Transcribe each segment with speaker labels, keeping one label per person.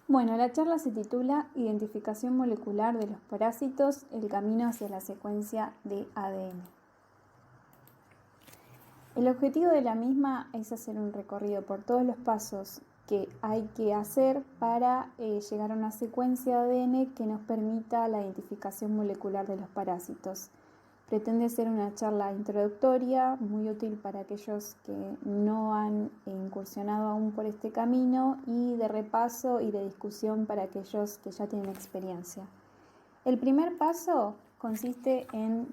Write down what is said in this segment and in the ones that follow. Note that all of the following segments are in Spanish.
Speaker 1: Bueno, la charla se titula Identificación molecular de los parásitos, el camino hacia la secuencia de ADN. El objetivo de la misma es hacer un recorrido por todos los pasos que hay que hacer para llegar a una secuencia de ADN que nos permita la identificación molecular de los parásitos. Pretende ser una charla introductoria, muy útil para aquellos que no han incursionado aún por este camino, y de repaso y de discusión para aquellos que ya tienen experiencia. El primer paso consiste en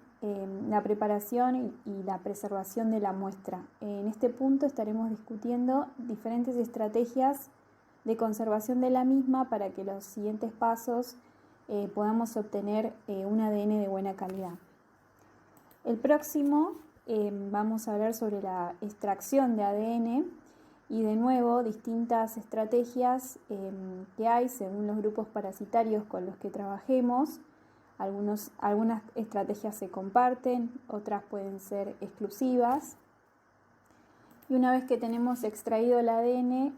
Speaker 1: la preparación y la preservación de la muestra. En este punto estaremos discutiendo diferentes estrategias de conservación de la misma para que los siguientes pasos podamos obtener un ADN de buena calidad. El próximo vamos a hablar sobre la extracción de ADN y de nuevo distintas estrategias que hay según los grupos parasitarios con los que trabajemos. Algunas estrategias se comparten, otras pueden ser exclusivas. Y una vez que tenemos extraído el ADN,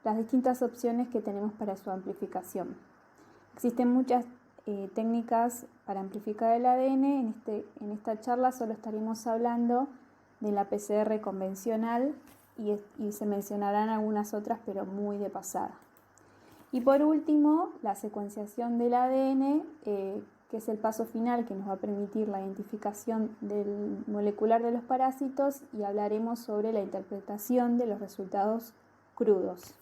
Speaker 1: las distintas opciones que tenemos para su amplificación. Existen muchas técnicas para amplificar el ADN. En esta charla solo estaremos hablando de la PCR convencional y se mencionarán algunas otras, pero muy de pasada. Y por último, la secuenciación del ADN, que es el paso final que nos va a permitir la identificación molecular de los parásitos, y hablaremos sobre la interpretación de los resultados crudos.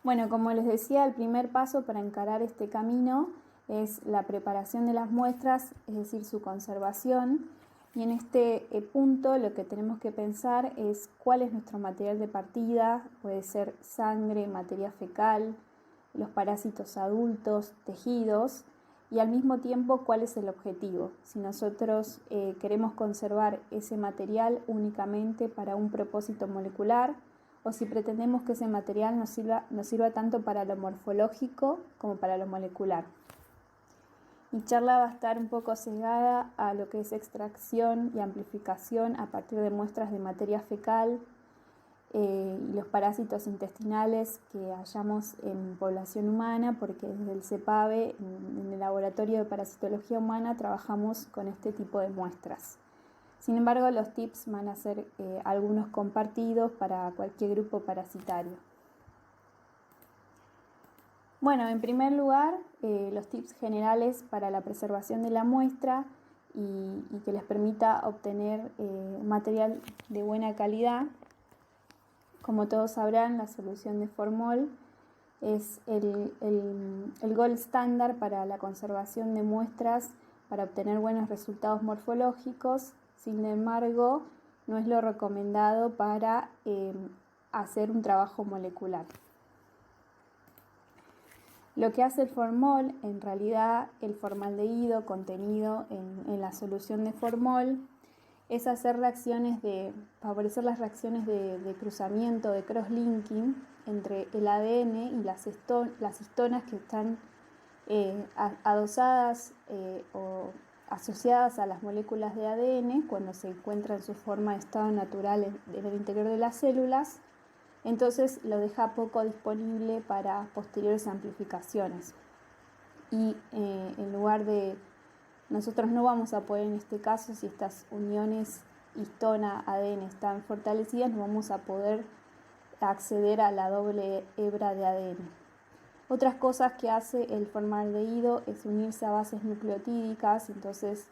Speaker 1: Bueno, como les decía, el primer paso para encarar este camino es la preparación de las muestras, es decir, su conservación. Y en este punto lo que tenemos que pensar es cuál es nuestro material de partida. Puede ser sangre, materia fecal, los parásitos adultos, tejidos, y al mismo tiempo cuál es el objetivo. Si nosotros queremos conservar ese material únicamente para un propósito molecular, o si pretendemos que ese material nos sirva tanto para lo morfológico como para lo molecular. Mi charla va a estar un poco sesgada a lo que es extracción y amplificación a partir de muestras de materia fecal y los parásitos intestinales que hallamos en población humana, porque desde el CEPAVE, en el Laboratorio de Parasitología Humana, trabajamos con este tipo de muestras. Sin embargo, los tips van a ser algunos compartidos para cualquier grupo parasitario. Bueno, en primer lugar, los tips generales para la preservación de la muestra y que les permita obtener material de buena calidad. Como todos sabrán, la solución de formol es el gold standard para la conservación de muestras para obtener buenos resultados morfológicos. Sin embargo, no es lo recomendado para hacer un trabajo molecular. Lo que hace el formol, en realidad el formaldehído contenido en la solución de formol, es favorecer las reacciones de cruzamiento, de cross-linking entre el ADN y las histonas que están adosadas o asociadas a las moléculas de ADN cuando se encuentra en su forma de estado natural en el interior de las células. Entonces lo deja poco disponible para posteriores amplificaciones. Y en lugar de... Nosotros no vamos a poder, en este caso, si estas uniones histona-ADN están fortalecidas, no vamos a poder acceder a la doble hebra de ADN. Otras cosas que hace el formaldehído es unirse a bases nucleotídicas, entonces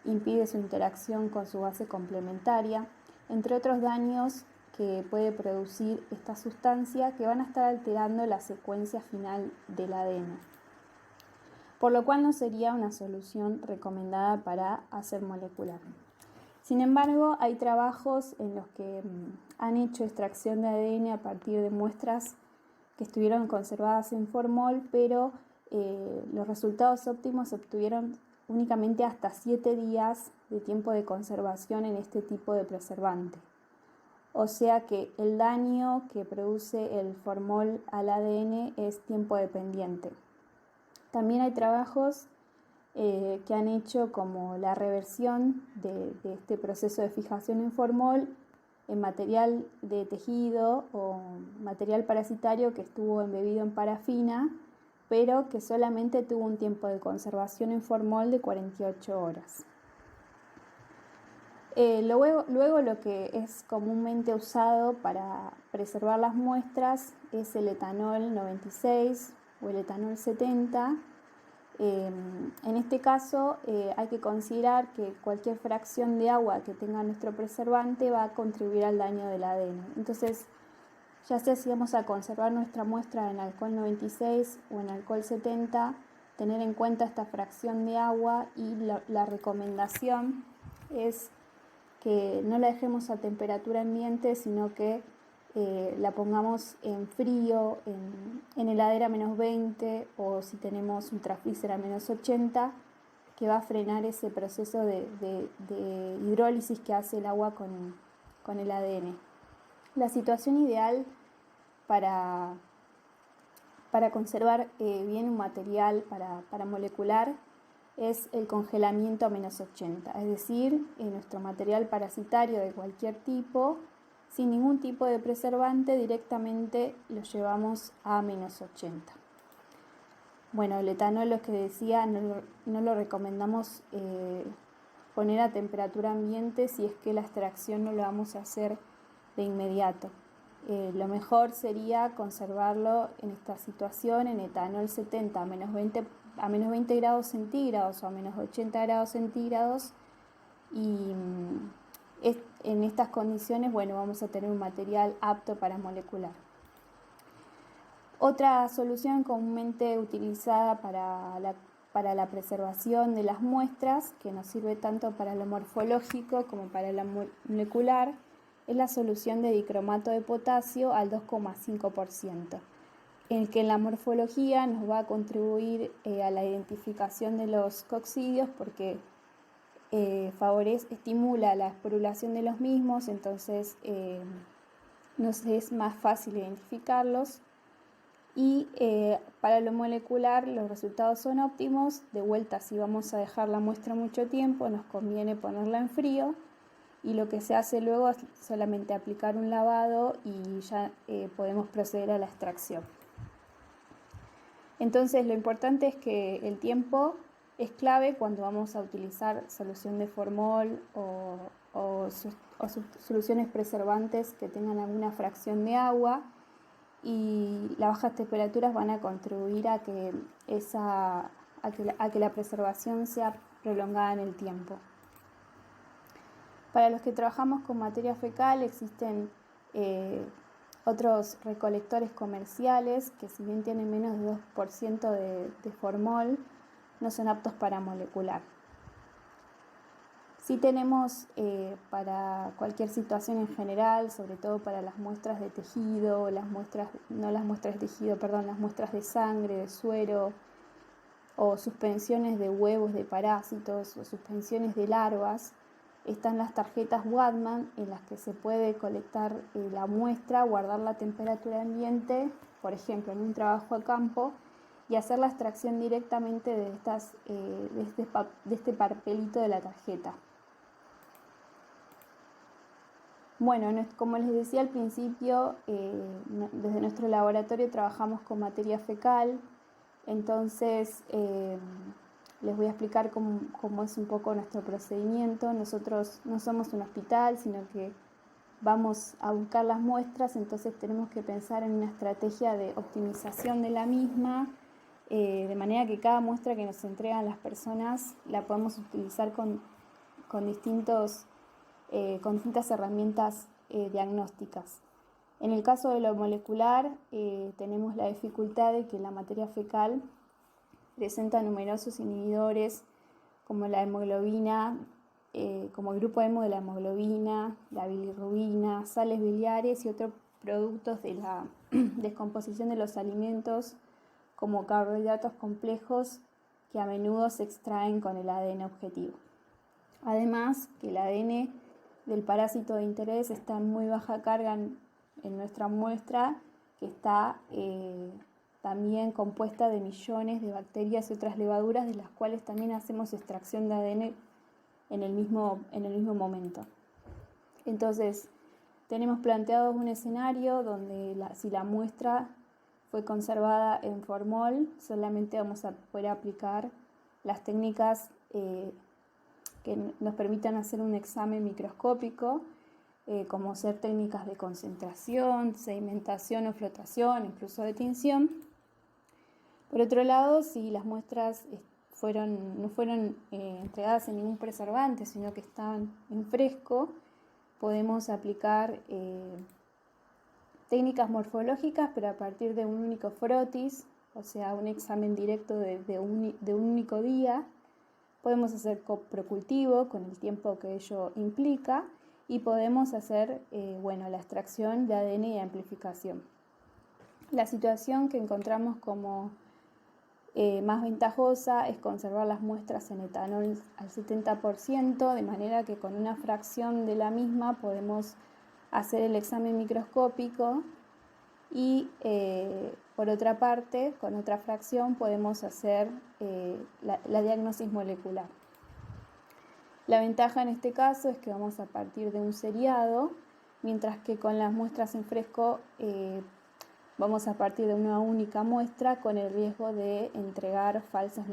Speaker 1: impide su interacción con su base complementaria, entre otros daños que puede producir esta sustancia que van a estar alterando la secuencia final del ADN. Por lo cual no sería una solución recomendada para hacer molecular. Sin embargo, hay trabajos en los que han hecho extracción de ADN a partir de muestras que estuvieron conservadas en formol, pero los resultados óptimos se obtuvieron únicamente hasta 7 días de tiempo de conservación en este tipo de preservante. O sea que el daño que produce el formol al ADN es tiempo dependiente. También hay trabajos que han hecho como la reversión de este proceso de fijación en formol en material de tejido o material parasitario que estuvo embebido en parafina, pero que solamente tuvo un tiempo de conservación en formol de 48 horas. Luego lo que es comúnmente usado para preservar las muestras es el etanol 96 o el etanol 70. En este caso hay que considerar que cualquier fracción de agua que tenga nuestro preservante va a contribuir al daño del ADN. Entonces, ya sea si vamos a conservar nuestra muestra en alcohol 96 o en alcohol 70, tener en cuenta esta fracción de agua, y la recomendación es que no la dejemos a temperatura ambiente, sino que la pongamos en frío, en heladera a menos 20, o si tenemos un freezer a menos 80, que va a frenar ese proceso de hidrólisis que hace el agua con el ADN. La situación ideal para conservar bien un material para molecular es el congelamiento a menos 80, es decir, nuestro material parasitario de cualquier tipo, sin ningún tipo de preservante, directamente lo llevamos a menos 80. Bueno, el etanol, lo que decía, no lo recomendamos poner a temperatura ambiente si es que la extracción no lo vamos a hacer de inmediato. Lo mejor sería conservarlo en esta situación en etanol 70 a menos 20 grados centígrados o a menos 80 grados centígrados, y en estas condiciones, bueno, vamos a tener un material apto para molecular. Otra solución comúnmente utilizada para la preservación de las muestras, que nos sirve tanto para lo morfológico como para lo molecular, es la solución de dicromato de potasio al 2,5%, en el que en la morfología nos va a contribuir a la identificación de los coccidios, porque estimula la esporulación de los mismos, entonces nos es más fácil identificarlos. Y para lo molecular los resultados son óptimos. De vuelta, si vamos a dejar la muestra mucho tiempo, nos conviene ponerla en frío, y lo que se hace luego es solamente aplicar un lavado y ya podemos proceder a la extracción. Entonces, lo importante es que el tiempo es clave cuando vamos a utilizar solución de formol o soluciones preservantes que tengan alguna fracción de agua, y las bajas temperaturas van a contribuir a que la preservación sea prolongada en el tiempo. Para los que trabajamos con materia fecal, existen otros recolectores comerciales que, si bien tienen menos de 2% de formol, no son aptos para molecular. Sí tenemos para cualquier situación en general, sobre todo para las muestras de tejido, las muestras de sangre, de suero, o suspensiones de huevos de parásitos o suspensiones de larvas, están las tarjetas Whatman, en las que se puede colectar la muestra, guardar la temperatura ambiente, por ejemplo, en un trabajo a campo, y hacer la extracción directamente de este papelito de la tarjeta. Bueno, como les decía al principio, desde nuestro laboratorio trabajamos con materia fecal, entonces les voy a explicar cómo es un poco nuestro procedimiento. Nosotros no somos un hospital, sino que vamos a buscar las muestras, entonces tenemos que pensar en una estrategia de optimización de la misma, de manera que cada muestra que nos entregan las personas la podemos utilizar con distintas herramientas diagnósticas. En el caso de lo molecular, tenemos la dificultad de que la materia fecal presenta numerosos inhibidores, como la hemoglobina, como el grupo hemo de la hemoglobina, la bilirrubina, sales biliares y otros productos de la descomposición de los alimentos, como carbohidratos complejos, que a menudo se extraen con el ADN objetivo. Además, que el ADN del parásito de interés está en muy baja carga en nuestra muestra, que está también compuesta de millones de bacterias y otras levaduras, de las cuales también hacemos extracción de ADN en el mismo momento. Entonces, tenemos planteado un escenario donde si la muestra fue conservada en formol, solamente vamos a poder aplicar las técnicas que nos permitan hacer un examen microscópico, como ser técnicas de concentración, sedimentación o flotación, incluso de tinción. Por otro lado, si las muestras no fueron entregadas en ningún preservante, sino que estaban en fresco, podemos aplicar técnicas morfológicas, pero a partir de un único frotis, o sea, un examen directo de un único día. Podemos hacer coprocultivo con el tiempo que ello implica y podemos hacer la extracción de ADN y amplificación. La situación que encontramos como más ventajosa es conservar las muestras en etanol al 70%, de manera que con una fracción de la misma podemos hacer el examen microscópico y por otra parte, con otra fracción podemos hacer la diagnosis molecular. La ventaja en este caso es que vamos a partir de un seriado, mientras que con las muestras en fresco vamos a partir de una única muestra con el riesgo de entregar falsos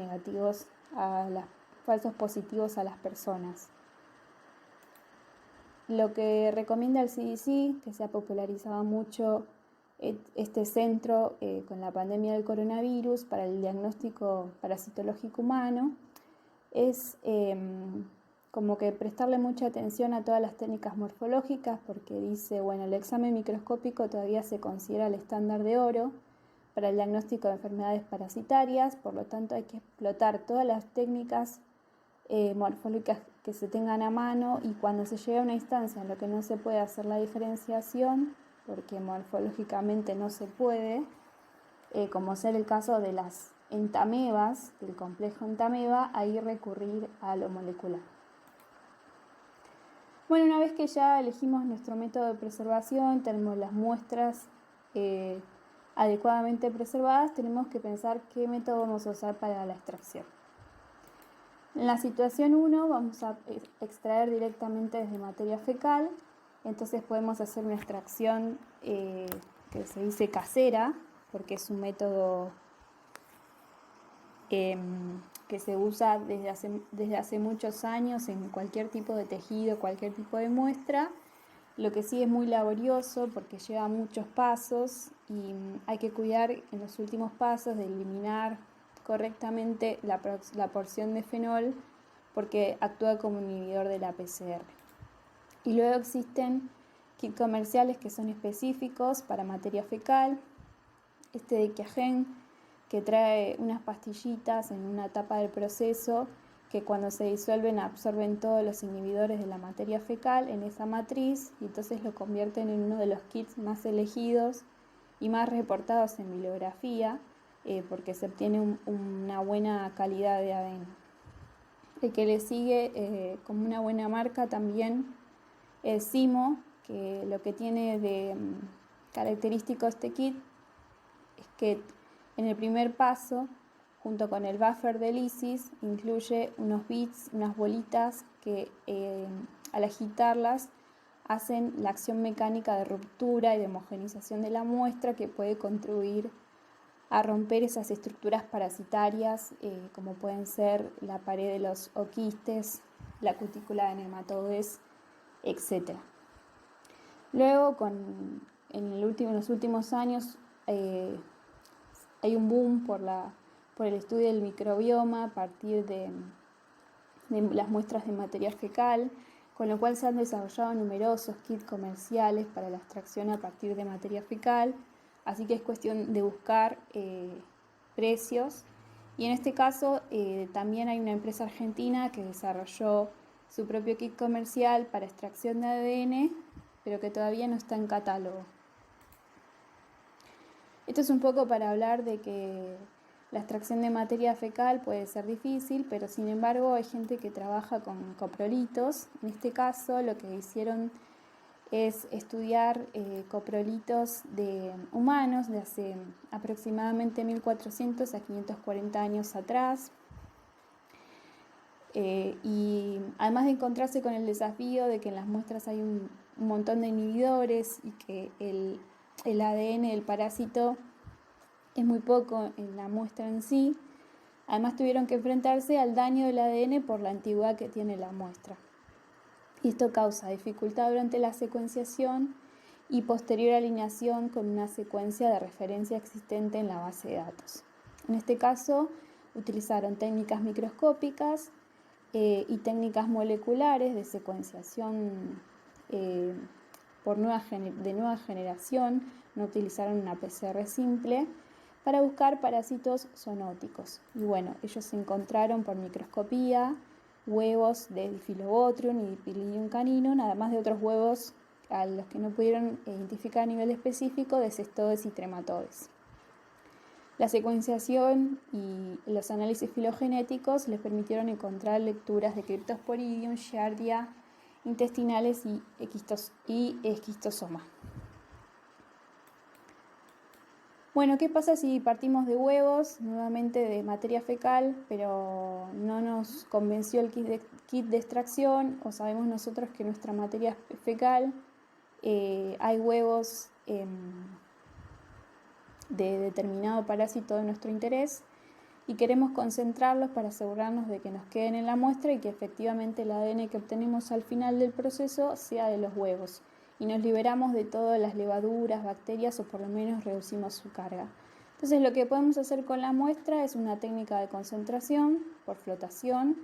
Speaker 1: positivos a las personas. Lo que recomienda el CDC, que se ha popularizado mucho este centro con la pandemia del coronavirus para el diagnóstico parasitológico humano, es como que prestarle mucha atención a todas las técnicas morfológicas, porque dice, el examen microscópico todavía se considera el estándar de oro para el diagnóstico de enfermedades parasitarias, por lo tanto hay que explotar todas las técnicas morfológicas que se tengan a mano, y cuando se llega a una instancia en la que no se puede hacer la diferenciación, porque morfológicamente no se puede, como ser el caso de las entamebas, del complejo entameba, ahí recurrir a lo molecular. Una vez que ya elegimos nuestro método de preservación, tenemos las muestras adecuadamente preservadas, tenemos que pensar qué método vamos a usar para la extracción. En la situación 1 vamos a extraer directamente desde materia fecal, entonces podemos hacer una extracción que se dice casera, porque es un método que se usa desde hace muchos años en cualquier tipo de tejido, cualquier tipo de muestra. Lo que sí es muy laborioso porque lleva muchos pasos y hay que cuidar en los últimos pasos de eliminar correctamente la porción de fenol, porque actúa como un inhibidor de la PCR. Y luego existen kits comerciales que son específicos para materia fecal. Este de Qiagen, que trae unas pastillitas en una etapa del proceso que cuando se disuelven absorben todos los inhibidores de la materia fecal en esa matriz, y entonces lo convierten en uno de los kits más elegidos y más reportados en bibliografía, porque se obtiene una buena calidad de ADN. El que le sigue como una buena marca también es Simo, que lo que tiene de característico este kit es que en el primer paso, junto con el buffer de lisis, incluye unos bits, unas bolitas que al agitarlas hacen la acción mecánica de ruptura y de homogenización de la muestra, que puede contribuir a romper esas estructuras parasitarias, como pueden ser la pared de los oquistes, la cutícula de nematodes, etc. Luego, en los últimos años, hay un boom por el estudio del microbioma a partir de las muestras de materia fecal, con lo cual se han desarrollado numerosos kits comerciales para la extracción a partir de materia fecal, así que es cuestión de buscar precios. Y en este caso también hay una empresa argentina que desarrolló su propio kit comercial para extracción de ADN, pero que todavía no está en catálogo. Esto es un poco para hablar de que la extracción de materia fecal puede ser difícil, pero sin embargo hay gente que trabaja con coprolitos. En este caso lo que hicieron es estudiar coprolitos de humanos de hace aproximadamente 1400 a 540 años atrás. Y además de encontrarse con el desafío de que en las muestras hay un un montón de inhibidores y que el ADN del parásito es muy poco en la muestra en sí. Además tuvieron que enfrentarse al daño del ADN por la antigüedad que tiene la muestra. Y esto causa dificultad durante la secuenciación y posterior alineación con una secuencia de referencia existente en la base de datos. En este caso, utilizaron técnicas microscópicas y técnicas moleculares de secuenciación de nueva generación, no utilizaron una PCR simple, para buscar parásitos zoonóticos. Y bueno, ellos encontraron por microscopía huevos de Diphyllobotrium y Dipylidium caninum, además de otros huevos a los que no pudieron identificar a nivel específico de cestodes y trematodes. La secuenciación y los análisis filogenéticos les permitieron encontrar lecturas de Cryptosporidium, Giardia, intestinales y esquistosoma. Bueno, ¿qué pasa si partimos de huevos, nuevamente de materia fecal, pero no nos convenció el kit de extracción, o sabemos nosotros que nuestra materia fecal hay huevos de determinado parásito de nuestro interés y queremos concentrarlos para asegurarnos de que nos queden en la muestra y que efectivamente el ADN que obtenemos al final del proceso sea de los huevos y nos liberamos de todas las levaduras, bacterias o por lo menos reducimos su carga. Entonces lo que podemos hacer con la muestra es una técnica de concentración por flotación.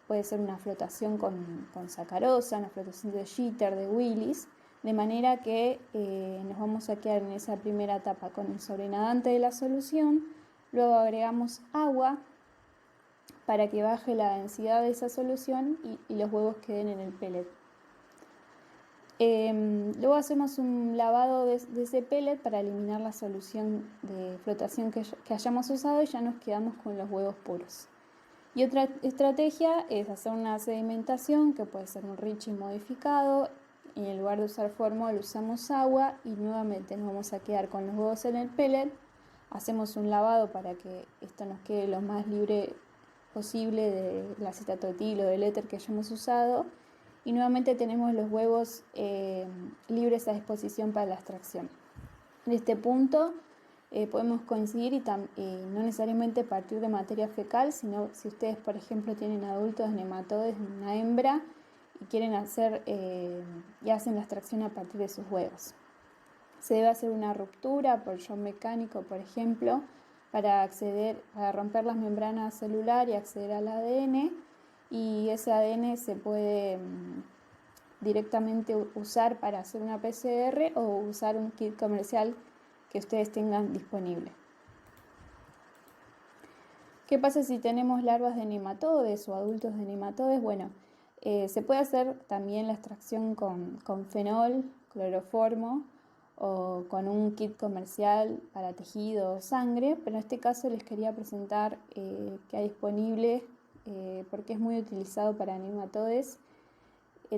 Speaker 1: Puede ser una flotación con sacarosa, una flotación de Jeter, de Willis, de manera que nos vamos a quedar en esa primera etapa con el sobrenadante de la solución. Luego agregamos agua para que baje la densidad de esa solución y los huevos queden en el pellet. Luego hacemos un lavado de ese pellet para eliminar la solución de flotación que hayamos usado y ya nos quedamos con los huevos puros. Y otra estrategia es hacer una sedimentación que puede ser un Ritchie modificado. Y en lugar de usar formol usamos agua y nuevamente nos vamos a quedar con los huevos en el pellet. Hacemos un lavado para que esto nos quede lo más libre posible del acetato etil o del éter que hayamos usado. Y nuevamente tenemos los huevos libres a disposición para la extracción. En este punto podemos coincidir y no necesariamente partir de materia fecal, sino si ustedes, por ejemplo, tienen adultos nematodes, una hembra, y quieren hacer y hacen la extracción a partir de sus huevos. Se debe hacer una ruptura por shock mecánico, por ejemplo, para romper las membranas celulares y acceder al ADN, y ese ADN se puede directamente usar para hacer una PCR o usar un kit comercial que ustedes tengan disponible. ¿Qué pasa si tenemos larvas de nematodes o adultos de nematodes? Bueno, se puede hacer también la extracción con fenol, cloroformo o con un kit comercial para tejido o sangre, pero en este caso les quería presentar que hay disponible porque es muy utilizado para nematodes.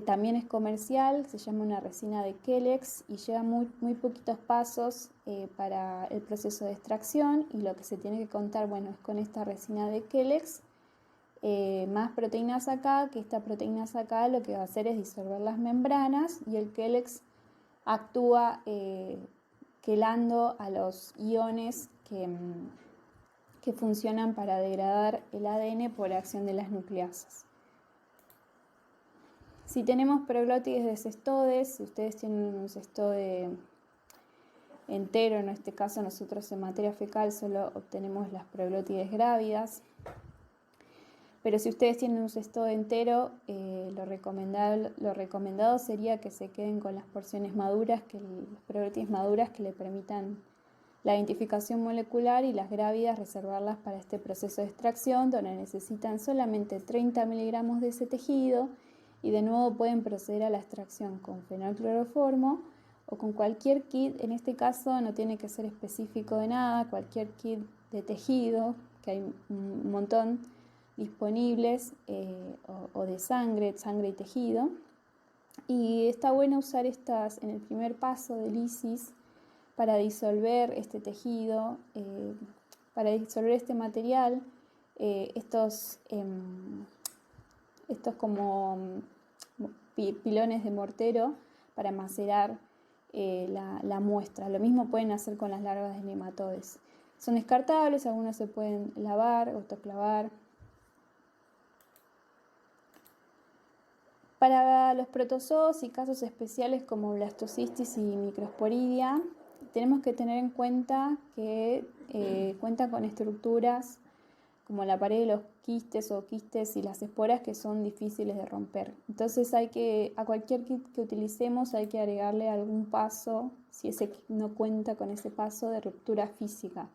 Speaker 1: También es comercial, se llama una resina de Kelex y lleva muy poquitos pasos para el proceso de extracción, y lo que se tiene que contar, bueno, es con esta resina de Kelex más proteínas acá, que esta proteínas acá lo que va a hacer es disolver las membranas y el Kelex actúa quelando a los iones que funcionan para degradar el ADN por acción de las nucleasas. Si tenemos proglótides de cestodes, si ustedes tienen un cestode entero, en este caso nosotros en materia fecal solo obtenemos las proglótides grávidas, pero si ustedes tienen un cestode entero, lo recomendado sería que se queden con las porciones maduras, las proglótides maduras que le permitan la identificación molecular, y las grávidas reservarlas para este proceso de extracción, donde necesitan solamente 30 miligramos de ese tejido. Y de nuevo pueden proceder a la extracción con fenolcloroformo o con cualquier kit. En este caso no tiene que ser específico de nada, cualquier kit de tejido, que hay un montón disponibles, o de sangre y tejido. Y está bueno usar estas en el primer paso de lisis para disolver este tejido, para disolver este material, estos como pilones de mortero, para macerar la muestra. Lo mismo pueden hacer con las larvas de nematodes. Son descartables, algunos se pueden lavar, autoclavar. Para los protozoos y casos especiales como blastocystis y microsporidia, tenemos que tener en cuenta que cuentan con estructuras como la pared de los quistes o quistes y las esporas que son difíciles de romper. Entonces a cualquier kit que utilicemos hay que agregarle algún paso, si ese kit no cuenta con ese paso de ruptura física,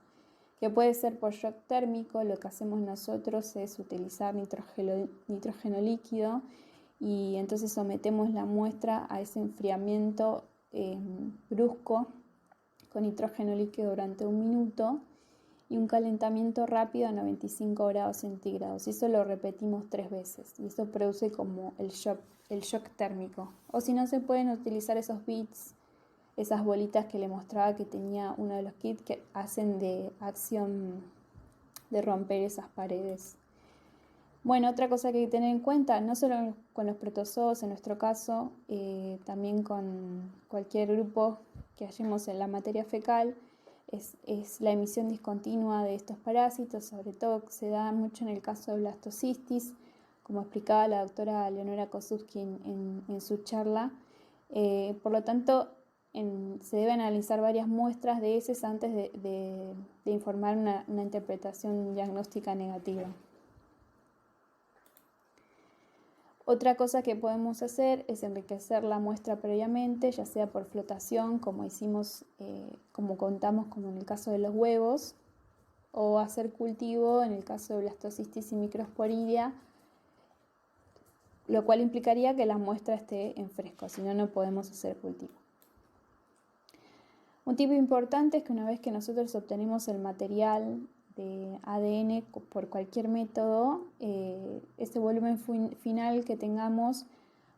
Speaker 1: que puede ser por shock térmico. Lo que hacemos nosotros es utilizar nitrógeno líquido y entonces sometemos la muestra a ese enfriamiento brusco con nitrógeno líquido durante 1 minuto y un calentamiento rápido a 95 grados centígrados. Y eso lo repetimos 3 veces y eso produce como el shock térmico. O si no, se pueden utilizar esos bits, esas bolitas que le mostraba que tenía uno de los kits que hacen de acción de romper esas paredes. Bueno, otra cosa que hay que tener en cuenta, no solo con los protozoos en nuestro caso, también con cualquier grupo que hallemos en la materia fecal, es la emisión discontinua de estos parásitos. Sobre todo se da mucho en el caso de blastocystis, como explicaba la doctora Leonora Kosutsky en su charla. Por lo tanto, se deben analizar varias muestras de heces antes de informar una interpretación diagnóstica negativa. Otra cosa que podemos hacer es enriquecer la muestra previamente, ya sea por flotación, como hicimos, como contamos como en el caso de los huevos, o hacer cultivo en el caso de blastocystis y microsporidia, lo cual implicaría que la muestra esté en fresco, si no, no podemos hacer cultivo. Un tip importante es que una vez que nosotros obtenemos el material de ADN por cualquier método, ese volumen final que tengamos,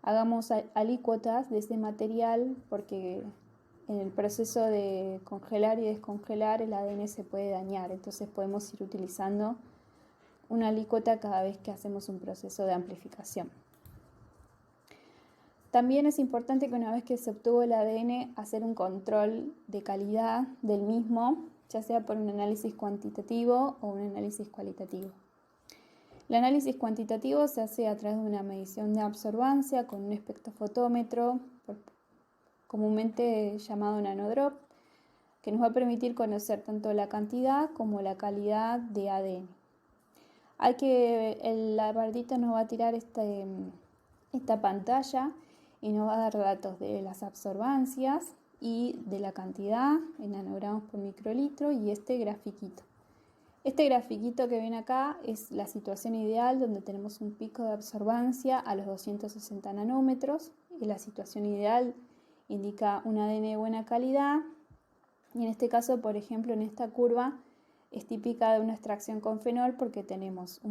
Speaker 1: hagamos alícuotas de ese material, porque en el proceso de congelar y descongelar el ADN se puede dañar. Entonces podemos ir utilizando una alícuota cada vez que hacemos un proceso de amplificación. También es importante que una vez que se obtuvo el ADN, hacer un control de calidad del mismo, ya sea por un análisis cuantitativo o un análisis cualitativo. El análisis cuantitativo se hace a través de una medición de absorbancia con un espectrofotómetro, comúnmente llamado nanodrop, que nos va a permitir conocer tanto la cantidad como la calidad de ADN. El aparatito nos va a tirar esta pantalla y nos va a dar datos de las absorbancias y de la cantidad en nanogramos por microlitro y este grafiquito. Este grafiquito que ven acá es la situación ideal, donde tenemos un pico de absorbancia a los 260 nanómetros y la situación ideal indica un ADN de buena calidad, y en este caso, por ejemplo, en esta curva es típica de una extracción con fenol porque tenemos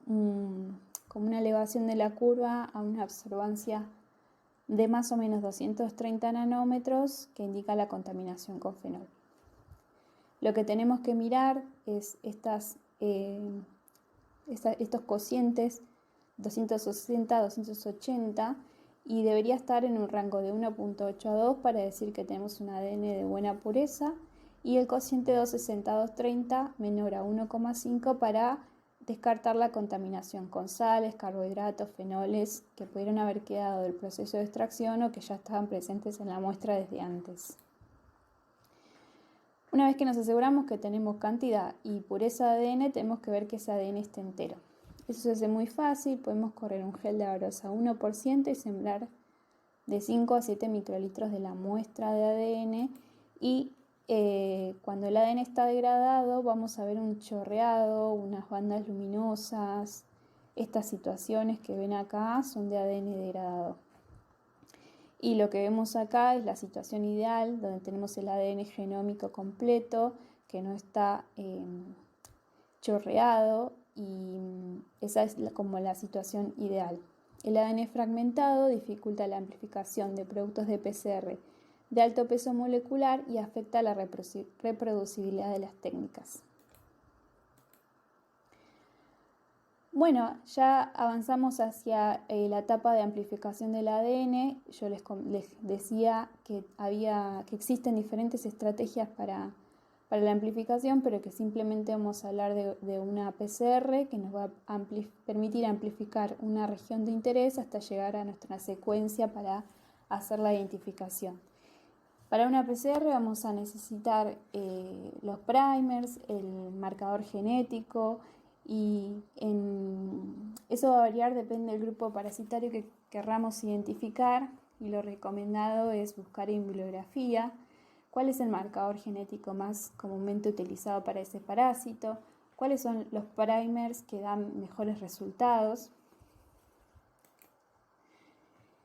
Speaker 1: como una elevación de la curva a una absorbancia de más o menos 230 nanómetros que indica la contaminación con fenol. Lo que tenemos que mirar es estos cocientes 260, 280 y debería estar en un rango de 1.8 a 2 para decir que tenemos un ADN de buena pureza, y el cociente 260, 230 menor a 1,5 para descartar la contaminación con sales, carbohidratos, fenoles que pudieron haber quedado del proceso de extracción o que ya estaban presentes en la muestra desde antes. Una vez que nos aseguramos que tenemos cantidad y pureza de ADN, tenemos que ver que ese ADN esté entero. Eso se hace muy fácil. Podemos correr un gel de agarrosa 1% y sembrar de 5 a 7 microlitros de la muestra de ADN, y cuando el ADN está degradado vamos a ver un chorreado, unas bandas luminosas. Estas situaciones que ven acá son de ADN degradado. Y lo que vemos acá es la situación ideal, donde tenemos el ADN genómico completo, que no está chorreado, y esa es como la situación ideal. El ADN fragmentado dificulta la amplificación de productos de PCR de alto peso molecular y afecta la reproducibilidad de las técnicas. Bueno, ya avanzamos hacia la etapa de amplificación del ADN. Yo les decía que existen diferentes estrategias para la amplificación, pero que simplemente vamos a hablar de una PCR que nos va a permitir amplificar una región de interés hasta llegar a nuestra secuencia para hacer la identificación. Para una PCR vamos a necesitar los primers, el marcador genético, y eso va a variar, depende del grupo parasitario que querramos identificar, y lo recomendado es buscar en bibliografía cuál es el marcador genético más comúnmente utilizado para ese parásito, cuáles son los primers que dan mejores resultados.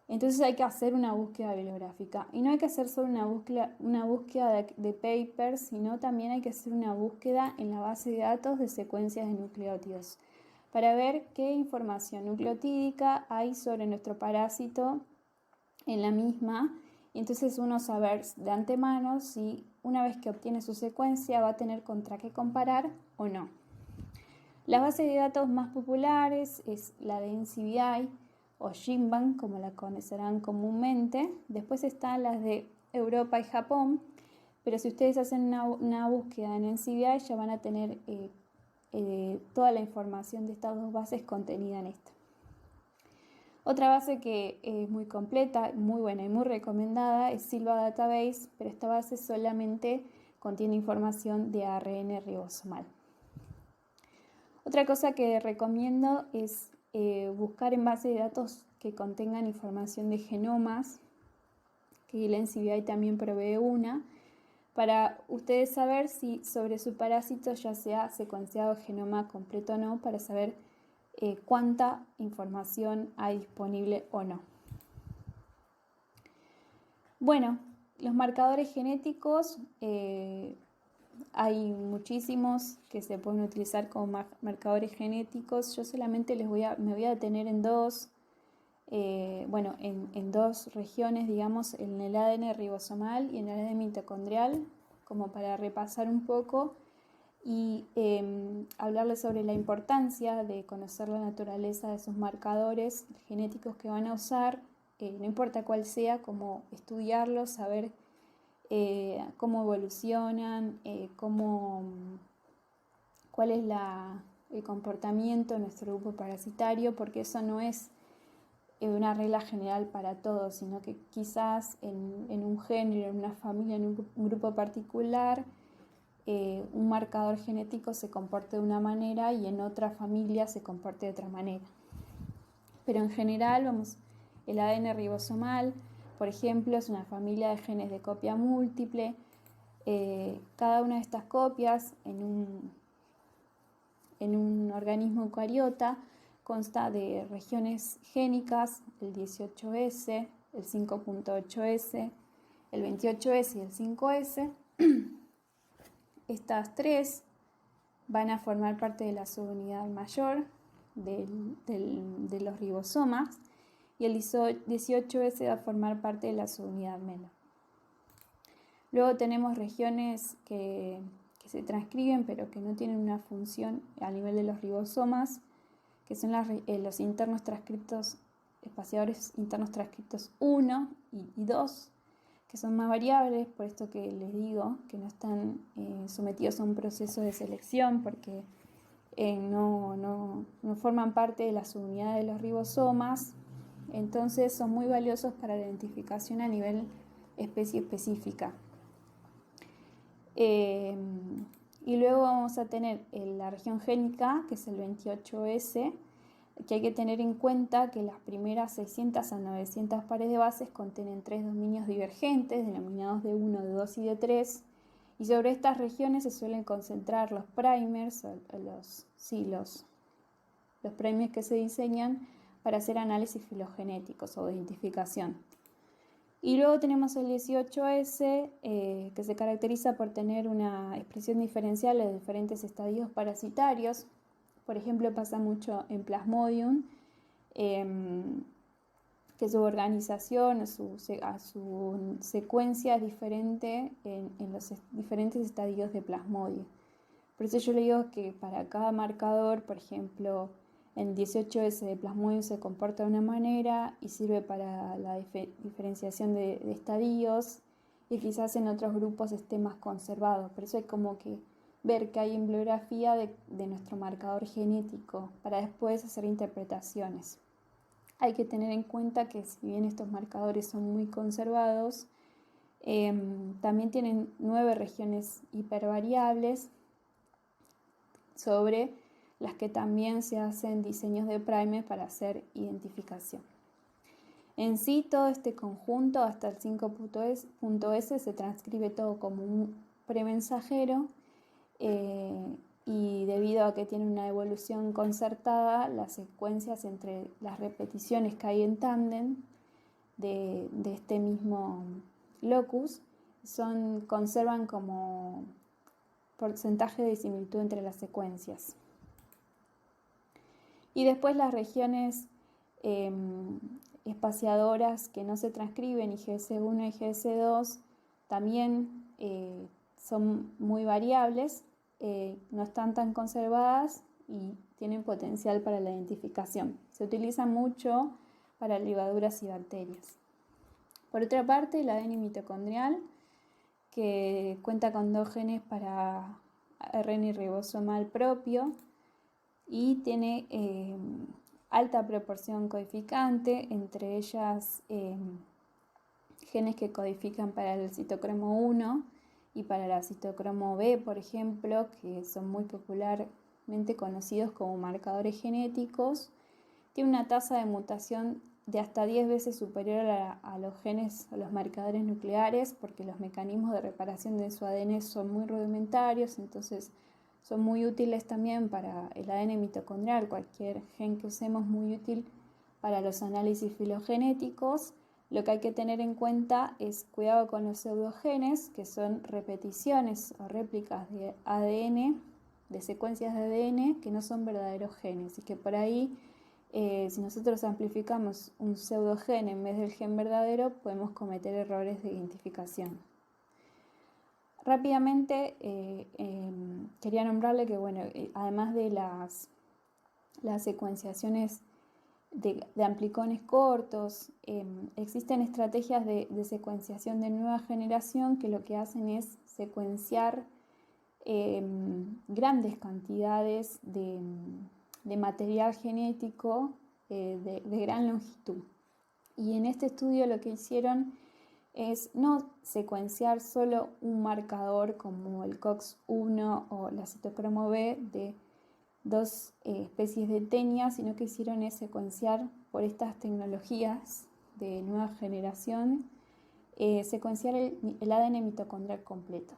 Speaker 1: Entonces hay que hacer una búsqueda bibliográfica, y no hay que hacer solo una búsqueda de papers, sino también hay que hacer una búsqueda en la base de datos de secuencias de nucleótidos para ver qué información nucleotídica hay sobre nuestro parásito en la misma, y entonces uno saber de antemano si una vez que obtiene su secuencia va a tener contra qué comparar o no. La base de datos más populares es la de NCBI o GenBank, como la conocerán comúnmente. Después están las de Europa y Japón, pero si ustedes hacen una búsqueda en NCBI ya van a tener toda la información de estas dos bases contenida en esta. Otra base que es muy completa, muy buena y muy recomendada es Silva Database, pero esta base solamente contiene información de ARN ribosomal. Otra cosa que recomiendo es buscar en bases de datos que contengan información de genomas, que el NCBI también provee una, para ustedes saber si sobre su parásito ya se ha secuenciado el genoma completo o no, para saber cuánta información hay disponible o no. Bueno, los marcadores genéticos, hay muchísimos que se pueden utilizar como marcadores genéticos. Yo solamente me voy a detener en dos, en dos regiones, digamos, en el ADN ribosomal y en el ADN mitocondrial, como para repasar un poco y hablarles sobre la importancia de conocer la naturaleza de sus marcadores genéticos que van a usar, no importa cuál sea, cómo estudiarlos, saber cómo evolucionan, cuál es el comportamiento de nuestro grupo parasitario, porque eso no es una regla general para todos, sino que quizás en un género, en una familia, en un grupo particular, un marcador genético se comporte de una manera y en otra familia se comporte de otra manera. Pero en general, el ADN ribosomal, por ejemplo, es una familia de genes de copia múltiple. Cada una de estas copias en un organismo eucariota consta de regiones génicas, el 18S, el 5.8S, el 28S y el 5S. Estas tres van a formar parte de la subunidad mayor de los ribosomas, y el 18S va a formar parte de la subunidad menor. Luego tenemos regiones que se transcriben pero que no tienen una función a nivel de los ribosomas, que son los internos transcriptos, espaciadores internos transcriptos 1 y 2, que son más variables, por esto que les digo que no están sometidos a un proceso de selección, porque no forman parte de la subunidad de los ribosomas. Entonces son muy valiosos para la identificación a nivel especie específica. Y luego vamos a tener la región génica, que es el 28S, que hay que tener en cuenta que las primeras 600 a 900 pares de bases contienen 3 dominios divergentes, denominados de 1, de 2 y de 3, y sobre estas regiones se suelen concentrar los primers, los primers que se diseñan para hacer análisis filogenéticos o de identificación. Y luego tenemos el 18S, que se caracteriza por tener una expresión diferencial de diferentes estadios parasitarios. Por ejemplo, pasa mucho en Plasmodium, que su organización a su secuencia es diferente en los diferentes estadios de Plasmodium. Por eso yo le digo que para cada marcador, por ejemplo, En 18S de Plasmodium se comporta de una manera y sirve para la diferenciación de estadios, y quizás en otros grupos esté más conservado. Por eso hay como que ver qué hay en bibliografía de nuestro marcador genético para después hacer interpretaciones. Hay que tener en cuenta que si bien estos marcadores son muy conservados, también tienen 9 regiones hipervariables sobre las que también se hacen diseños de primer para hacer identificación. En sí, todo este conjunto hasta el 5.S se transcribe todo como un premensajero, y debido a que tiene una evolución concertada, las secuencias entre las repeticiones que hay en tándem de este mismo locus conservan como porcentaje de similitud entre las secuencias. Y después las regiones espaciadoras que no se transcriben, IGS1 y IGS2, también son muy variables, no están tan conservadas y tienen potencial para la identificación. Se utiliza mucho para ligaduras y bacterias. Por otra parte, el ADN mitocondrial, que cuenta con 2 genes para RNA ribosomal propio y tiene alta proporción codificante, entre ellas genes que codifican para el citocromo 1 y para la citocromo B, por ejemplo, que son muy popularmente conocidos como marcadores genéticos. Tiene una tasa de mutación de hasta 10 veces superior a los genes o los marcadores nucleares, porque los mecanismos de reparación de su ADN son muy rudimentarios, entonces son muy útiles también para el ADN mitocondrial. Cualquier gen que usemos muy útil para los análisis filogenéticos. Lo que hay que tener en cuenta es cuidado con los pseudogenes, que son repeticiones o réplicas de ADN, de secuencias de ADN que no son verdaderos genes, y que por ahí, si nosotros amplificamos un pseudogen en vez del gen verdadero, podemos cometer errores de identificación. Rápidamente quería nombrarle que, bueno, además de las secuenciaciones de amplicones cortos, existen estrategias de secuenciación de nueva generación que lo que hacen es secuenciar grandes cantidades de material genético de gran longitud. Y en este estudio lo que hicieron es no secuenciar solo un marcador como el COX-1 o la citocromo B de 2 especies de tenia, sino que hicieron es secuenciar por estas tecnologías de nueva generación, secuenciar el ADN mitocondrial completo.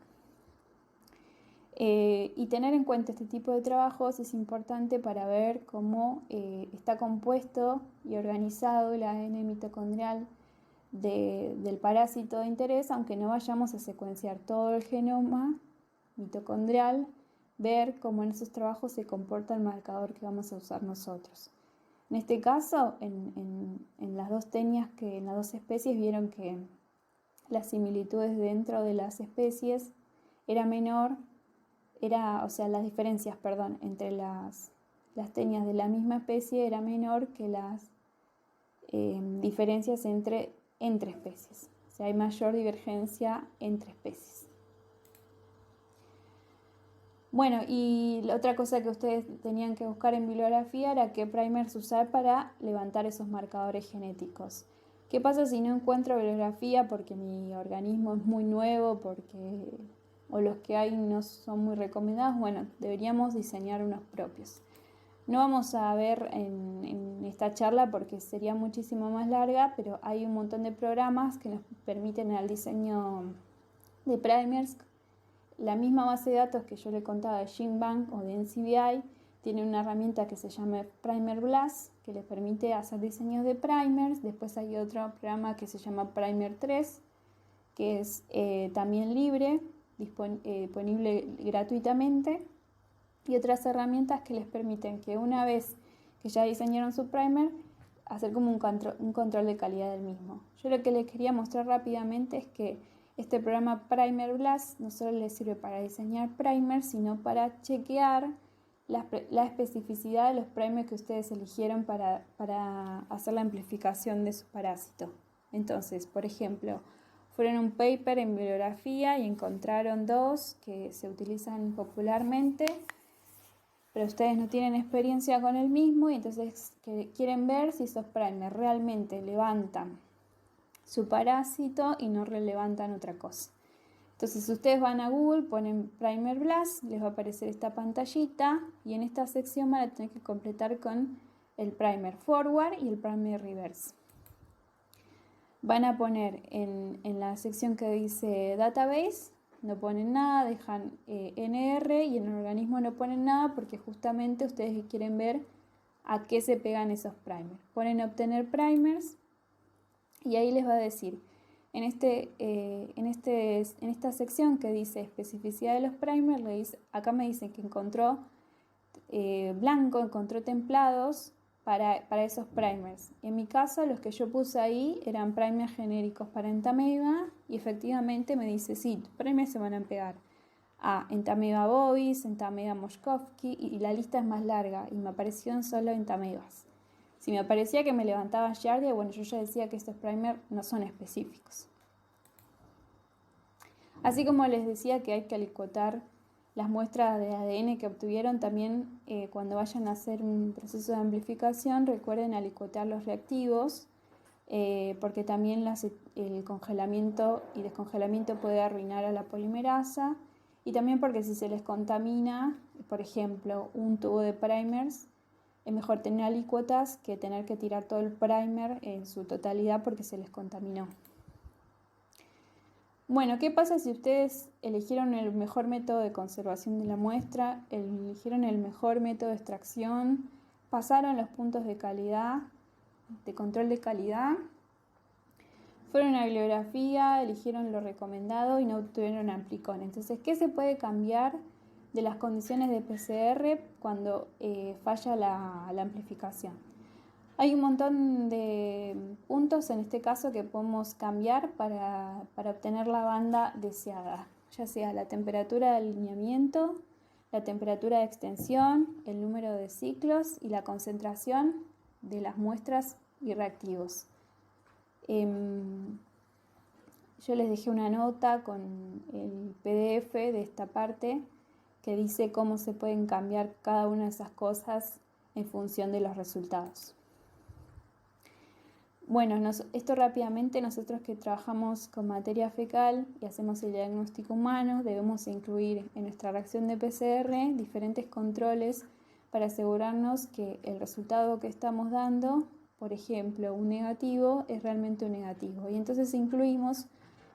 Speaker 1: Y tener en cuenta este tipo de trabajos es importante para ver cómo está compuesto y organizado el ADN mitocondrial del parásito de interés, aunque no vayamos a secuenciar todo el genoma mitocondrial, ver cómo en esos trabajos se comporta el marcador que vamos a usar nosotros. En este caso, en las 2 tenias, que en las 2 especies vieron que las similitudes dentro de las especies era menor, las diferencias, entre las tenias de la misma especie era menor que las diferencias entre especies. O sea, hay mayor divergencia entre especies. Bueno, y la otra cosa que ustedes tenían que buscar en bibliografía era qué primers usar para levantar esos marcadores genéticos. ¿Qué pasa si no encuentro bibliografía porque mi organismo es muy nuevo, o los que hay no son muy recomendados? Bueno, deberíamos diseñar unos propios. No vamos a ver en esta charla porque sería muchísimo más larga, pero hay un montón de programas que nos permiten el diseño de primers. La misma base de datos que yo le contaba de GenBank o de NCBI tiene una herramienta que se llama Primer Blast, que le permite hacer diseños de primers. Después hay otro programa que se llama Primer 3, que es también libre, disponible gratuitamente, y otras herramientas que les permiten que una vez que ya diseñaron su primer, hacer como un control de calidad del mismo. Yo lo que les quería mostrar rápidamente es que este programa Primer Blast no solo les sirve para diseñar primers, sino para chequear la especificidad de los primers que ustedes eligieron para hacer la amplificación de su parásito. Entonces, por ejemplo, fueron un paper en bibliografía y encontraron 2 que se utilizan popularmente, pero ustedes no tienen experiencia con el mismo y entonces quieren ver si esos primers realmente levantan su parásito y no levantan otra cosa. Entonces ustedes van a Google, ponen Primer Blast, les va a aparecer esta pantallita y en esta sección van a tener que completar con el Primer Forward y el Primer Reverse. Van a poner en la sección que dice Database, no ponen nada, dejan NR y en el organismo no ponen nada porque justamente ustedes quieren ver a qué se pegan esos primers. Ponen Obtener Primers y ahí les va a decir, en esta sección que dice especificidad de los primers, acá me dice que encontró blanco, encontró templados para esos primers. En mi caso, los que yo puse ahí eran primers genéricos para Entamoeba y efectivamente me dice, sí, tus primers se van a pegar a Entamoeba bovis, Entamoeba moshkovsky y la lista es más larga y me aparecieron solo Entamoebas. Si me parecía que me levantaba Giardia, bueno, yo ya decía que estos primers no son específicos. Así como les decía que hay que alicuotar las muestras de ADN que obtuvieron, también cuando vayan a hacer un proceso de amplificación, recuerden alicuotar los reactivos, porque también el congelamiento y descongelamiento puede arruinar a la polimerasa, y también porque si se les contamina, por ejemplo, un tubo de primers, es mejor tener alícuotas que tener que tirar todo el primer en su totalidad porque se les contaminó. Bueno, ¿qué pasa si ustedes eligieron el mejor método de conservación de la muestra, eligieron el mejor método de extracción, pasaron los puntos de calidad, de control de calidad, fueron a bibliografía, eligieron lo recomendado y no obtuvieron amplicón? Entonces, ¿qué se puede cambiar de las condiciones de PCR cuando falla la amplificación? Hay un montón de puntos en este caso que podemos cambiar para obtener la banda deseada, ya sea la temperatura de alineamiento, la temperatura de extensión, el número de ciclos y la concentración de las muestras y reactivos. Yo les dejé una nota con el PDF de esta parte que dice cómo se pueden cambiar cada una de esas cosas en función de los resultados. Bueno, esto rápidamente, nosotros que trabajamos con materia fecal y hacemos el diagnóstico humano, debemos incluir en nuestra reacción de PCR diferentes controles para asegurarnos que el resultado que estamos dando, por ejemplo, un negativo, es realmente un negativo. Y entonces incluimos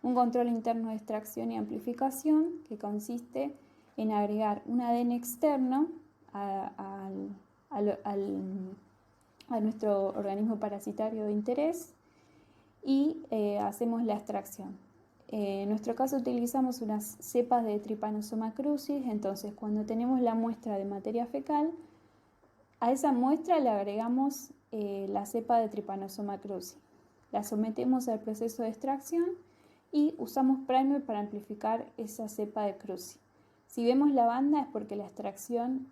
Speaker 1: un control interno de extracción y amplificación que consiste en agregar un ADN externo a nuestro organismo parasitario de interés y hacemos la extracción. En nuestro caso utilizamos unas cepas de Trypanosoma crucis, entonces cuando tenemos la muestra de materia fecal, a esa muestra le agregamos la cepa de Trypanosoma crucis. La sometemos al proceso de extracción y usamos primer para amplificar esa cepa de crucis. Si vemos la banda es porque la extracción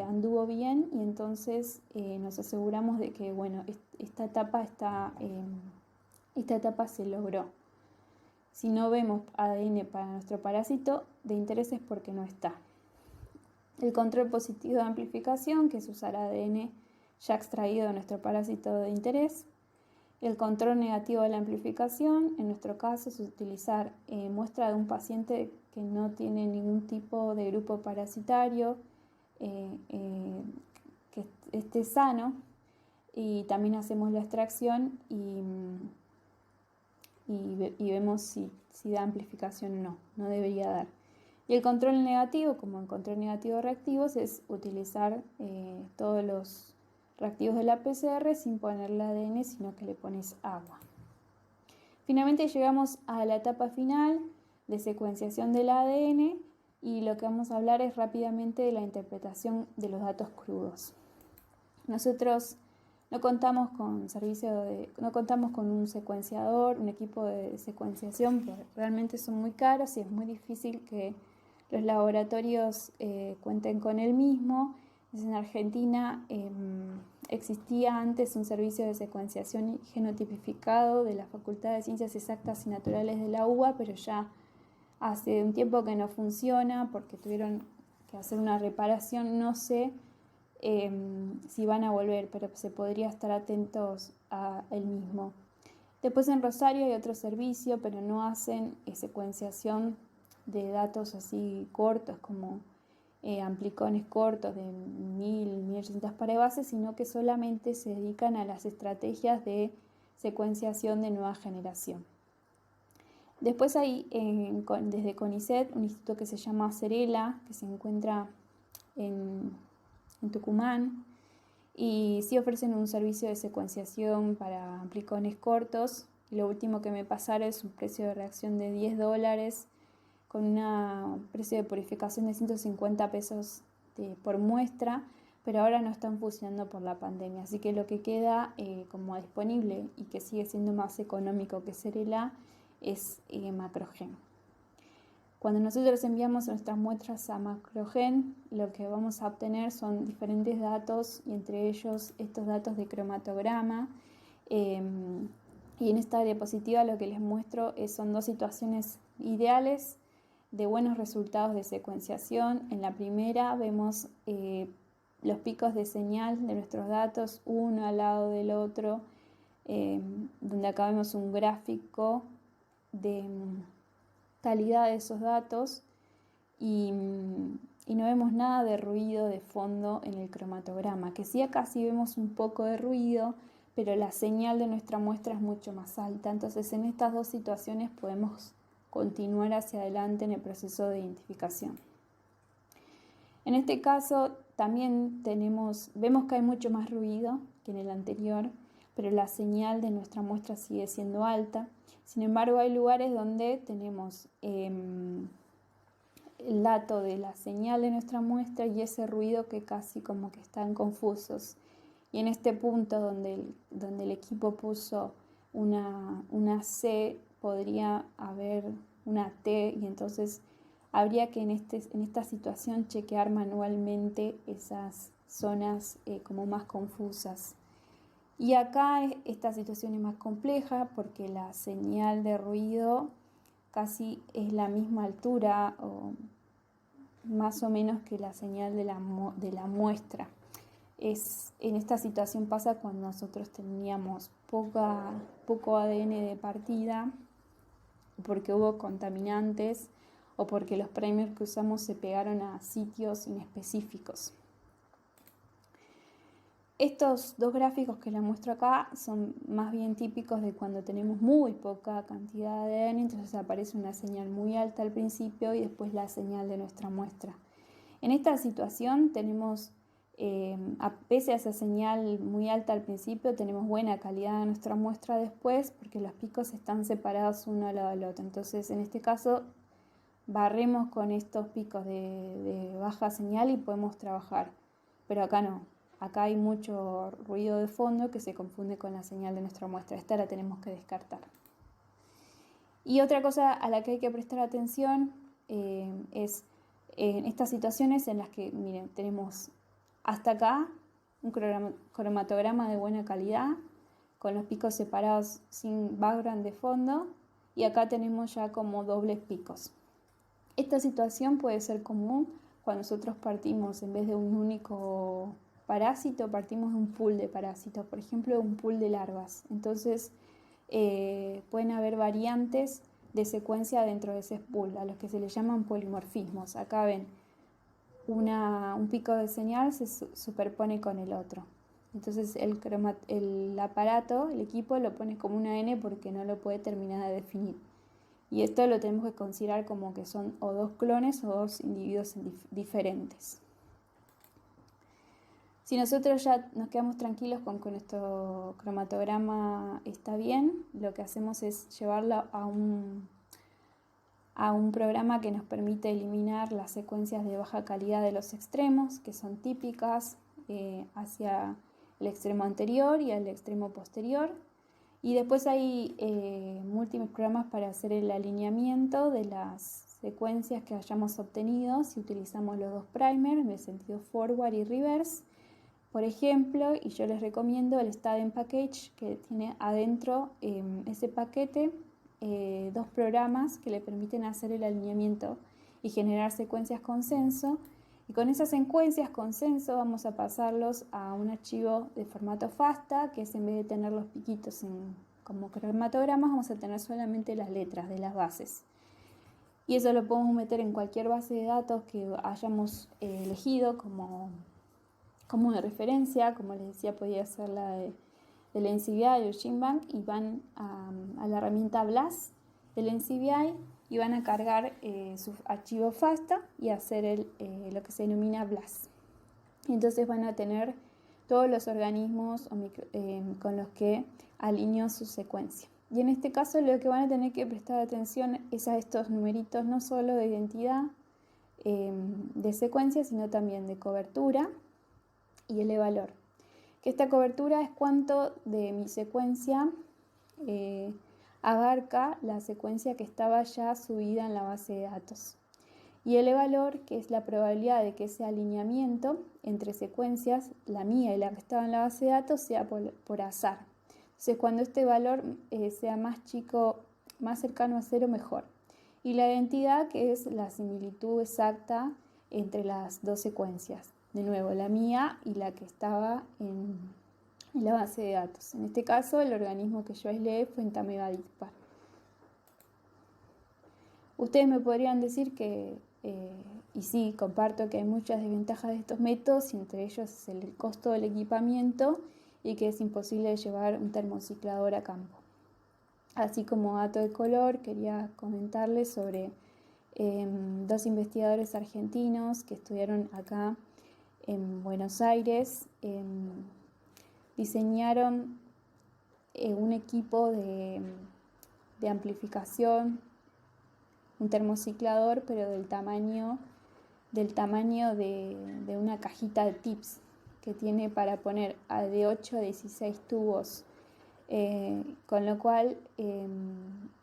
Speaker 1: anduvo bien y entonces nos aseguramos de que bueno, esta etapa se logró. Si no vemos ADN para nuestro parásito de interés es porque no está. El control positivo de amplificación, que es usar ADN ya extraído de nuestro parásito de interés. El control negativo de la amplificación, en nuestro caso, es utilizar muestra de un paciente que no tiene ningún tipo de grupo parasitario, que esté sano, y también hacemos la extracción y vemos si da amplificación o no debería dar. Y el control negativo, como el control negativo de reactivos, es utilizar todos los reactivos de la PCR sin ponerle ADN, sino que le pones agua. Finalmente llegamos a la etapa final de secuenciación del ADN y lo que vamos a hablar es rápidamente de la interpretación de los datos crudos. Nosotros no contamos con un secuenciador, un equipo de secuenciación, porque realmente son muy caros y es muy difícil que los laboratorios cuenten con el mismo. En Argentina existía antes un servicio de secuenciación genotipificado de la Facultad de Ciencias Exactas y Naturales de la UBA, pero ya hace un tiempo que no funciona porque tuvieron que hacer una reparación. No sé si van a volver, pero se podría estar atentos a el mismo. Después en Rosario hay otro servicio, pero no hacen secuenciación de datos así cortos como amplicones cortos de 1.800 parabases, sino que solamente se dedican a las estrategias de secuenciación de nueva generación. Después hay desde CONICET un instituto que se llama Cerela, que se encuentra en Tucumán, y sí ofrecen un servicio de secuenciación para amplicones cortos. Lo último que me pasaron es un precio de reacción de $10 con un precio de purificación de 150 pesos por muestra, pero ahora no están funcionando por la pandemia, así que lo que queda como disponible y que sigue siendo más económico que Cerela es Macrogen. Cuando nosotros enviamos nuestras muestras a Macrogen, lo que vamos a obtener son diferentes datos, y entre ellos estos datos de cromatograma. Y en esta diapositiva lo que les muestro son dos situaciones ideales de buenos resultados de secuenciación. En la primera vemos los picos de señal de nuestros datos, uno al lado del otro, donde acá vemos un gráfico de calidad de esos datos y no vemos nada de ruido de fondo en el cromatograma, que sí acá sí vemos un poco de ruido, pero la señal de nuestra muestra es mucho más alta. Entonces en estas dos situaciones podemos continuar hacia adelante en el proceso de identificación. En este caso también vemos que hay mucho más ruido que en el anterior, pero la señal de nuestra muestra sigue siendo alta. Sin embargo, hay lugares donde tenemos el dato de la señal de nuestra muestra y ese ruido que casi como que están confusos. Y en este punto donde el equipo puso una C, podría haber una T, y entonces habría que en esta situación chequear manualmente esas zonas como más confusas. Y acá esta situación es más compleja porque la señal de ruido casi es la misma altura o más o menos que la señal de la muestra. En esta situación pasa cuando nosotros teníamos poco ADN de partida, porque hubo contaminantes o porque los primers que usamos se pegaron a sitios inespecíficos. Estos dos gráficos que les muestro acá son más bien típicos de cuando tenemos muy poca cantidad de ADN, entonces aparece una señal muy alta al principio y después la señal de nuestra muestra. En esta situación tenemos, pese a esa señal muy alta al principio, tenemos buena calidad de nuestra muestra después porque los picos están separados uno al lado del otro. Entonces en este caso barremos con estos picos de baja señal y podemos trabajar, pero acá no. Acá hay mucho ruido de fondo que se confunde con la señal de nuestra muestra. Esta la tenemos que descartar. Y otra cosa a la que hay que prestar atención es en estas situaciones en las que, miren, tenemos hasta acá un cromatograma de buena calidad, con los picos separados sin background de fondo, y acá tenemos ya como dobles picos. Esta situación puede ser común cuando nosotros partimos, en vez de un único parásito, partimos de un pool de parásitos, por ejemplo, un pool de larvas. Entonces pueden haber variantes de secuencia dentro de ese pool, a los que se les llaman polimorfismos. Acá ven, un pico de señal se superpone con el otro. Entonces el aparato, el equipo, lo pone como una N porque no lo puede terminar de definir. Y esto lo tenemos que considerar como que son o dos clones o dos individuos diferentes. Si nosotros ya nos quedamos tranquilos con que nuestro cromatograma está bien, lo que hacemos es llevarlo a un programa que nos permite eliminar las secuencias de baja calidad de los extremos, que son típicas, hacia el extremo anterior y el extremo posterior. Y después hay múltiples programas para hacer el alineamiento de las secuencias que hayamos obtenido si utilizamos los dos primers en el sentido forward y reverse. Por ejemplo, y yo les recomiendo el Student Package, que tiene adentro ese paquete dos programas que le permiten hacer el alineamiento y generar secuencias consenso. Y con esas secuencias consenso vamos a pasarlos a un archivo de formato FASTA, que es, en vez de tener los piquitos como cromatogramas, vamos a tener solamente las letras de las bases. Y eso lo podemos meter en cualquier base de datos que hayamos elegido como de referencia. Como les decía, podía ser la de del NCBI o GenBank, y van a la herramienta BLAS del NCBI y van a cargar su archivo FASTA y hacer lo que se denomina BLAS. Y entonces van a tener todos los organismos con los que alineó su secuencia. Y en este caso lo que van a tener que prestar atención es a estos numeritos, no solo de identidad de secuencia, sino también de cobertura y el valor. Que esta cobertura es cuánto de mi secuencia abarca la secuencia que estaba ya subida en la base de datos. Y el valor, que es la probabilidad de que ese alineamiento entre secuencias, la mía y la que estaba en la base de datos, sea por azar. Entonces, cuando este valor sea más chico, más cercano a 0, mejor. Y la identidad, que es la similitud exacta entre las dos secuencias. De nuevo, la mía y la que estaba en la base de datos. En este caso, el organismo que yo aislé fue Entamoeba dispar. Ustedes me podrían decir que, y sí, comparto que hay muchas desventajas de estos métodos, y entre ellos es el costo del equipamiento y que es imposible llevar un termociclador a campo. Así como dato de color, quería comentarles sobre dos investigadores argentinos que estudiaron acá en Buenos Aires. Diseñaron un equipo de amplificación, un termociclador, pero del tamaño de una cajita de tips, que tiene para poner de 8 a 16 tubos, con lo cual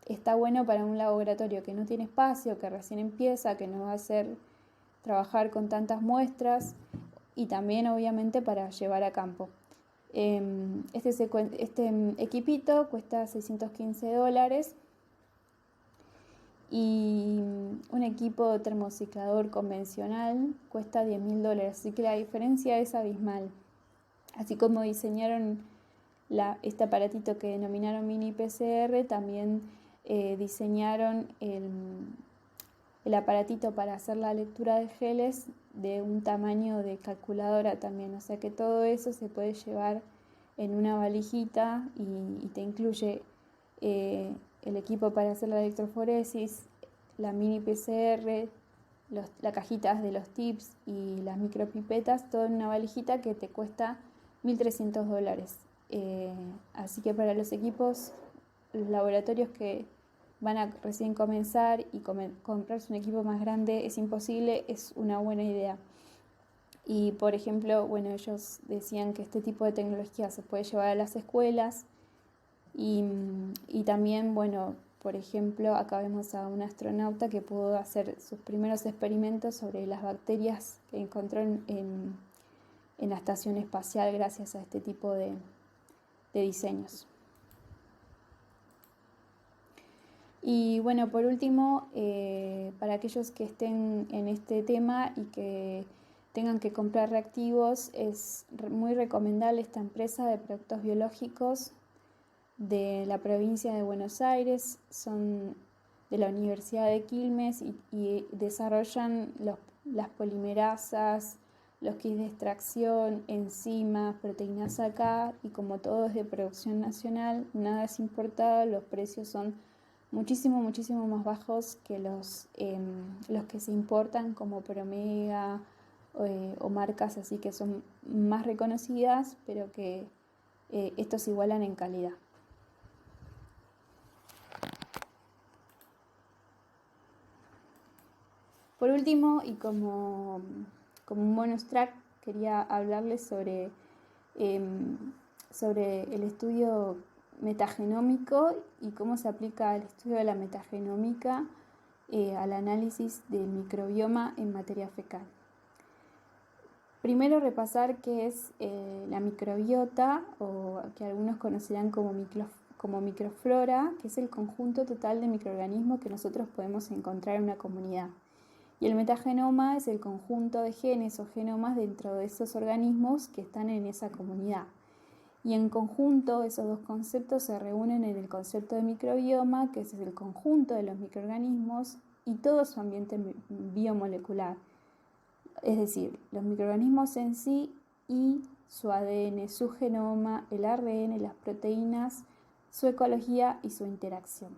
Speaker 1: está bueno para un laboratorio que no tiene espacio, que recién empieza, que no va a hacer trabajar con tantas muestras, y también obviamente para llevar a campo. Este equipito cuesta $615, y un equipo termociclador convencional cuesta $10.000, así que la diferencia es abismal. Así como diseñaron este aparatito que denominaron mini PCR, también diseñaron el aparatito para hacer la lectura de geles de un tamaño de calculadora también, o sea que todo eso se puede llevar en una valijita y te incluye el equipo para hacer la electroforesis, la mini PCR, las cajitas de los tips y las micropipetas, todo en una valijita que te cuesta $1.300. Así que para los equipos, los laboratorios que van a recién comenzar y comprarse un equipo más grande es imposible, es una buena idea. Y por ejemplo, bueno, ellos decían que este tipo de tecnología se puede llevar a las escuelas y también, bueno, por ejemplo, acá vemos a un astronauta que pudo hacer sus primeros experimentos sobre las bacterias que encontró en la estación espacial gracias a este tipo de diseños. Y bueno, por último, para aquellos que estén en este tema y que tengan que comprar reactivos, es muy recomendable esta empresa de productos biológicos de la provincia de Buenos Aires. Son de la Universidad de Quilmes y desarrollan las polimerasas, los kits de extracción, enzimas, proteínas acá, y como todo es de producción nacional, nada es importado, los precios son muchísimo más bajos que los que se importan, como Promega o marcas así que son más reconocidas, pero que estos igualan en calidad. Por último, y como un bonus track, quería hablarles sobre el estudio metagenómico y cómo se aplica el estudio de la metagenómica al análisis del microbioma en materia fecal. Primero repasar qué es la microbiota, o que algunos conocerán como microflora, que es el conjunto total de microorganismos que nosotros podemos encontrar en una comunidad. Y el metagenoma es el conjunto de genes o genomas dentro de esos organismos que están en esa comunidad. Y en conjunto esos dos conceptos se reúnen en el concepto de microbioma, que es el conjunto de los microorganismos y todo su ambiente biomolecular. Es decir, los microorganismos en sí y su ADN, su genoma, el ARN, las proteínas, su ecología y su interacción.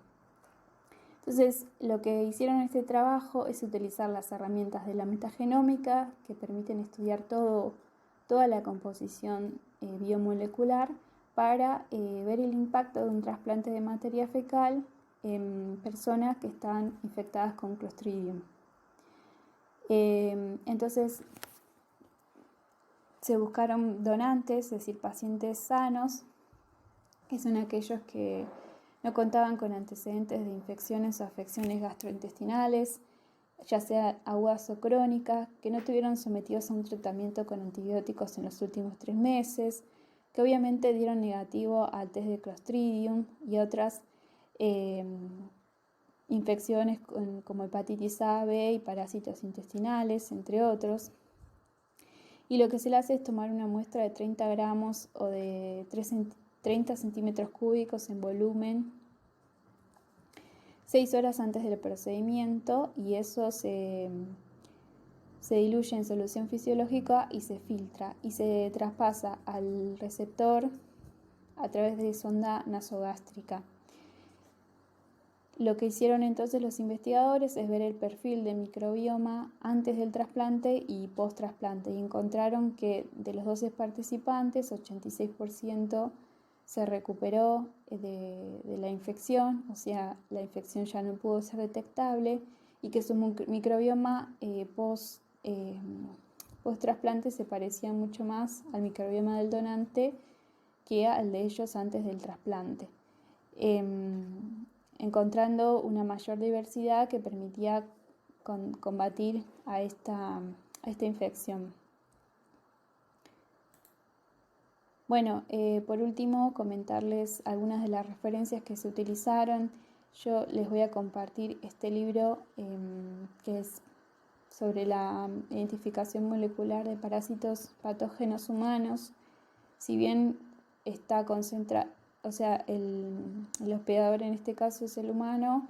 Speaker 1: Entonces, lo que hicieron en este trabajo es utilizar las herramientas de la metagenómica, que permiten estudiar toda la composición biomolecular, para ver el impacto de un trasplante de materia fecal en personas que están infectadas con Clostridium. Entonces, se buscaron donantes, es decir, pacientes sanos, que son aquellos que no contaban con antecedentes de infecciones o afecciones gastrointestinales, ya sea agudas o crónicas, que no estuvieron sometidos a un tratamiento con antibióticos en los últimos 3 meses, que obviamente dieron negativo al test de Clostridium y otras infecciones como hepatitis A, B y parásitos intestinales, entre otros. Y lo que se le hace es tomar una muestra de 30 gramos o de 30 centímetros cúbicos en volumen 6 horas antes del procedimiento, y eso se diluye en solución fisiológica y se filtra y se traspasa al receptor a través de sonda nasogástrica. Lo que hicieron entonces los investigadores es ver el perfil de microbioma antes del trasplante y post-trasplante, y encontraron que de los 12 participantes, 86% se recuperó de la infección, o sea, la infección ya no pudo ser detectable, y que su microbioma post-trasplante se parecía mucho más al microbioma del donante que al de ellos antes del trasplante, encontrando una mayor diversidad que permitía combatir a esta infección. Bueno, por último, comentarles algunas de las referencias que se utilizaron. Yo les voy a compartir este libro que es sobre la identificación molecular de parásitos patógenos humanos. Si bien está concentrado, o sea, el hospedador en este caso es el humano,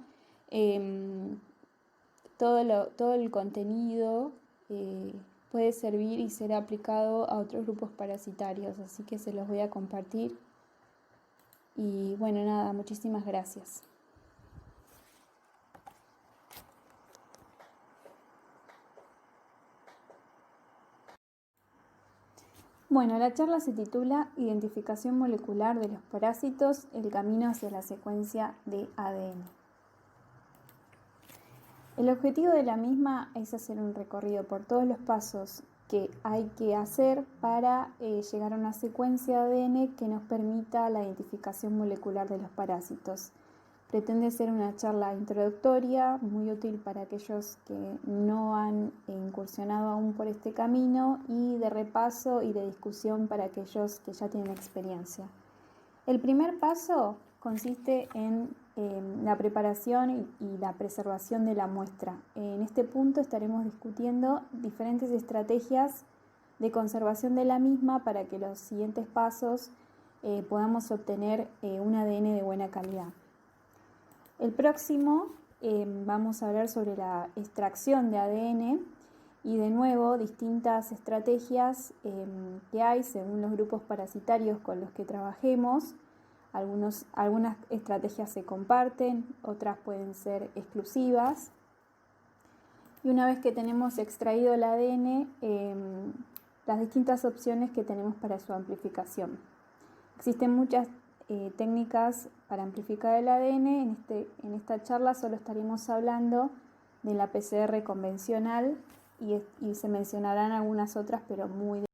Speaker 1: todo el contenido puede servir y ser aplicado a otros grupos parasitarios, así que se los voy a compartir. Y bueno, nada, muchísimas gracias. Bueno, la charla se titula Identificación molecular de los parásitos, el camino hacia la secuencia de ADN. El objetivo de la misma es hacer un recorrido por todos los pasos que hay que hacer para llegar a una secuencia de ADN que nos permita la identificación molecular de los parásitos. Pretende ser una charla introductoria, muy útil para aquellos que no han incursionado aún por este camino, y de repaso y de discusión para aquellos que ya tienen experiencia. El primer paso consiste en la preparación y la preservación de la muestra. En este punto estaremos discutiendo diferentes estrategias de conservación de la misma para que los siguientes pasos podamos obtener un ADN de buena calidad. El próximo vamos a hablar sobre la extracción de ADN y, de nuevo, distintas estrategias que hay según los grupos parasitarios con los que trabajemos. Algunas estrategias se comparten, otras pueden ser exclusivas. Y una vez que tenemos extraído el ADN, las distintas opciones que tenemos para su amplificación. Existen muchas técnicas para amplificar el ADN. En esta charla solo estaremos hablando de la PCR convencional y se mencionarán algunas otras, pero muy